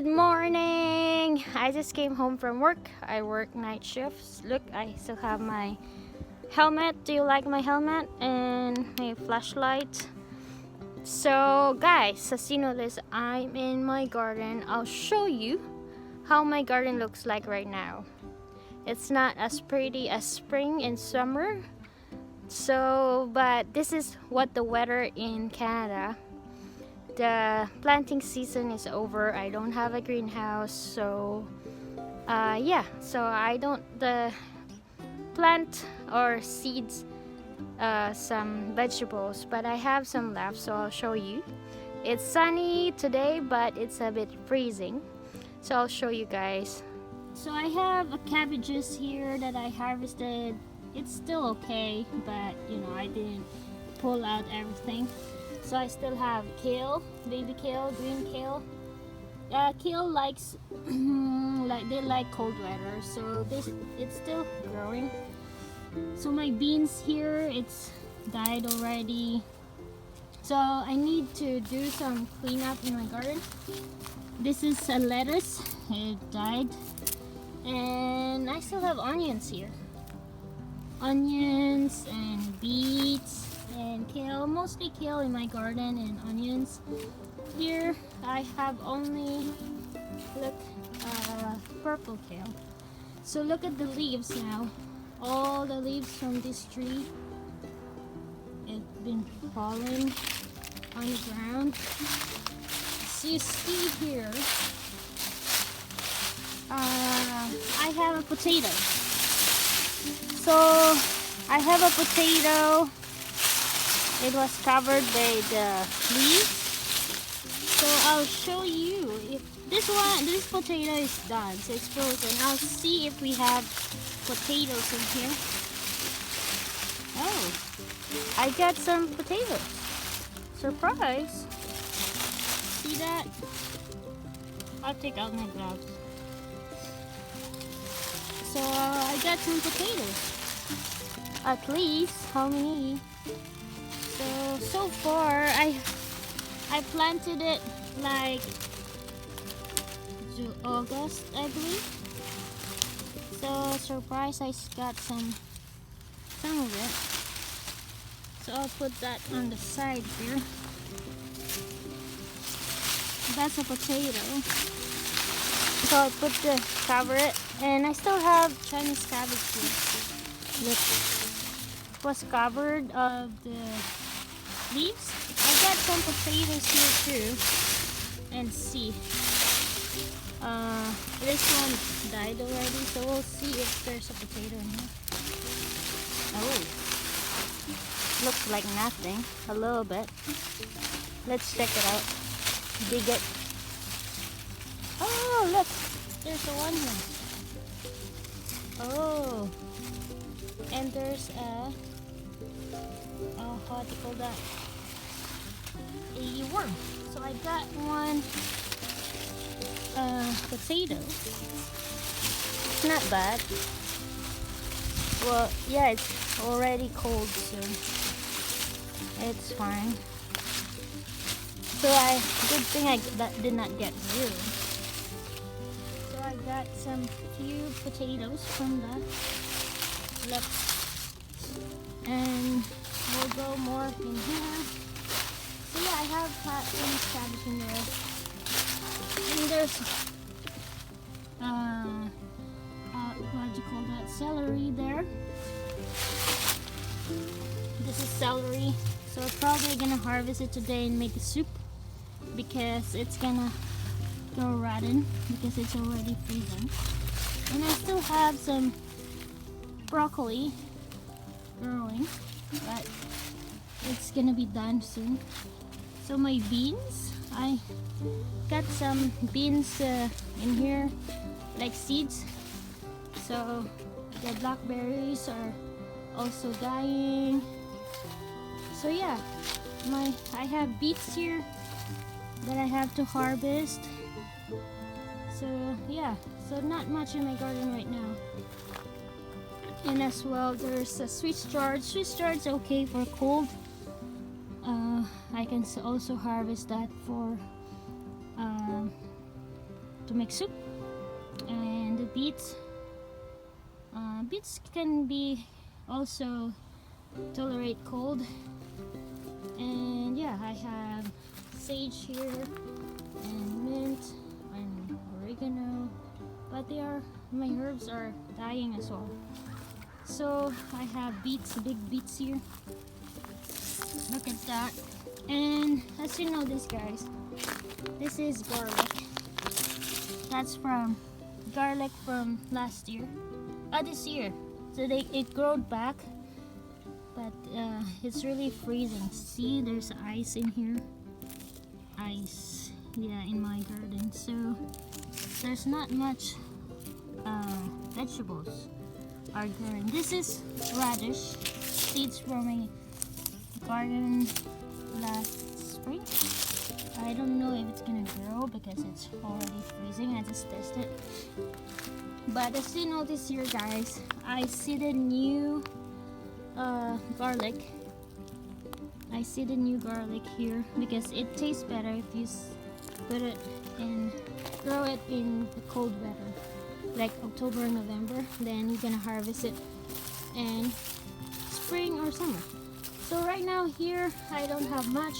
Good morning! I just came home from work. I work night shifts. Look, I still have my helmet. Do you like my helmet? And my flashlight. So guys, as you notice, I'm in my garden. I'll show you how my garden looks like right now. It's not as pretty as spring and summer. But this is what the weather in Canada. The planting season is over. I don't have a greenhouse, so I don't plant or seeds some vegetables, but I have some left, so I'll show you. It's sunny today, but it's a bit freezing, so I'll show you guys. So I have cabbages here that I harvested. It's still okay, but I didn't pull out everything. So I still have kale, baby kale, green kale. Kale likes they like cold weather, so it's still growing. So my beans here, it's died already. So I need to do some cleanup in my garden. This is a lettuce, it died. And I still have onions here. Onions and beets and kale, mostly kale in my garden and onions. Here I have only, look, purple kale. So look at the leaves now. All the leaves from this tree, it's been falling on the ground. So you see here, I have a potato. So I have a potato. It was covered by the leaves. So I'll show you if this potato is done. So it's frozen. I'll see if we have potatoes in here. Oh, I got some potatoes. Surprise! See that? I'll take out my gloves. So I got some potatoes. At least how many? So far I planted it like August, I believe. So surprise, I got some of it. So I'll put that on the side here. That's a potato. So I'll cover it, and I still have Chinese cabbage here. Look, it was covered of the leaves. I got some potatoes here too, and see. This one died already, so we'll see if there's a potato in here. Oh, looks like nothing. A little bit. Let's check it out. Dig it. Oh, look, there's a one here. Oh, and there's how do you call that? A worm. So I got one potato. It's not bad. Well, yeah, it's already cold, so it's fine. So good thing I did not get zero. So I got some few potatoes from the left, and we'll go more in here. So yeah, I have some cabbage in there. And there's what do you call that? Celery there. This is celery. So I'm probably gonna harvest it today and make a soup, because it's gonna go rotten because it's already freezing. And I still have some broccoli growing, but it's gonna be done soon. So my beans, I got some beans in here, like seeds. So the blackberries are also dying. So yeah, I have beets here that I have to harvest. So yeah, so not much in my garden right now. And as well, there's a Swiss chard. Swiss chard's okay for cold. I can also harvest that for to make soup. And the beets, beets can be also tolerate cold. And yeah, I have sage here and mint and oregano, but my herbs are dying as well. So I have beets, big beets here. Look at that. And as you know this, guys, this is garlic. That's from garlic from last year. This year. So it growed back, but it's really freezing. See, there's ice in here. Ice, yeah, in my garden. So there's not much vegetables are growing. This is radish, seeds from a garden last spring. I don't know if it's gonna grow because it's already freezing. I just tested. But as you know this year, guys, I seeded new garlic. I seeded new garlic here because it tastes better if you put it in, grow it in the cold weather, like October and November. Then you're gonna harvest it in spring or summer. So right now here I don't have much,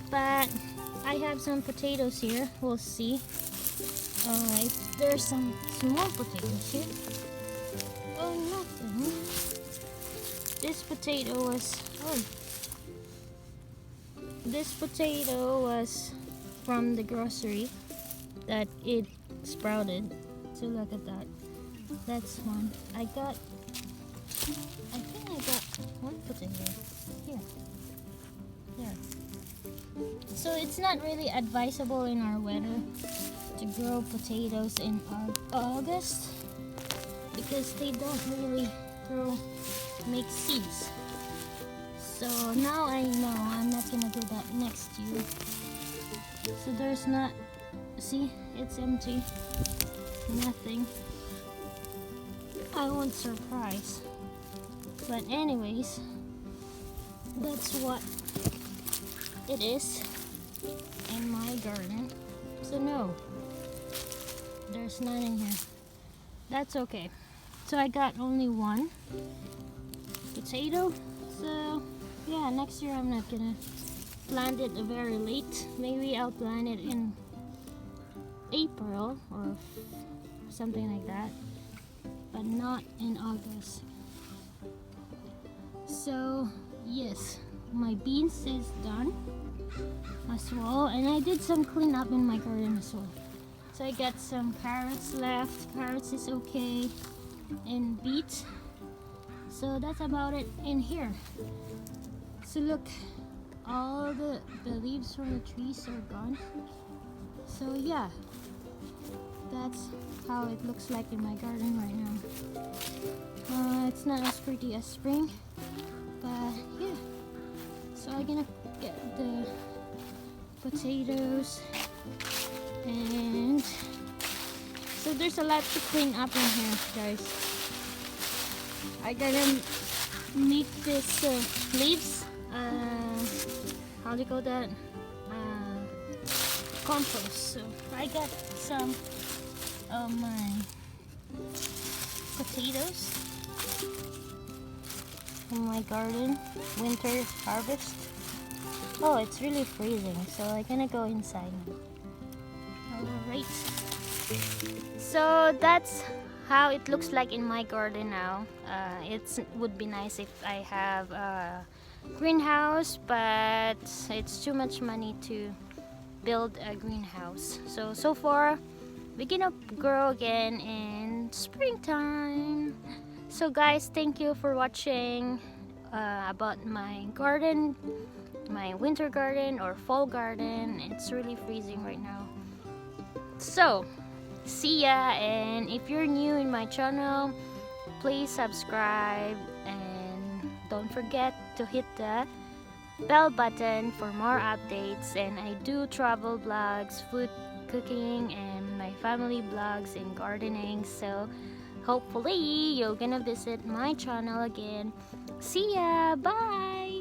but I have some potatoes here. We'll see if there's some small potatoes here. Oh, nothing. This potato was from the grocery that it sprouted. So look at that. That's one. I think I got one potato here. There. So it's not really advisable in our weather to grow potatoes in August because they don't really make seeds. So now I know I'm not gonna do that next year. So there's not, see, it's empty, nothing. I won't surprise. But anyways, that's what it is in my garden. So no, there's nothing here. That's okay. So I got only one potato. So yeah, next year I'm not gonna plant it very late. Maybe I'll plant it in April or something like that, but not in August. So yes, my beans is done as well, and I did some cleanup in my garden as well. So I got some carrots left. Carrots is okay, and beets. So that's about it in here. So look, all the leaves from the trees are gone. So yeah, that's how it looks like in my garden right now. It's not as pretty as spring, but yeah. So I'm gonna get the potatoes, and so there's a lot to clean up in here, guys. I gotta make this leaves, how do you call that, compost. So I got some of my potatoes from my garden, winter harvest. Oh, it's really freezing, so I'm gonna go inside. Alright, so that's how it looks like in my garden now. It would be nice if I have a greenhouse, but it's too much money to build a greenhouse. So far we're gonna grow again in springtime. So guys, thank you for watching about my garden, my winter garden or fall garden. It's really freezing right now. So see ya, and if you're new in my channel, please subscribe and don't forget to hit the bell button for more updates. And I do travel vlogs, food cooking, and my family vlogs and gardening. So hopefully you're gonna visit my channel again. See ya, bye.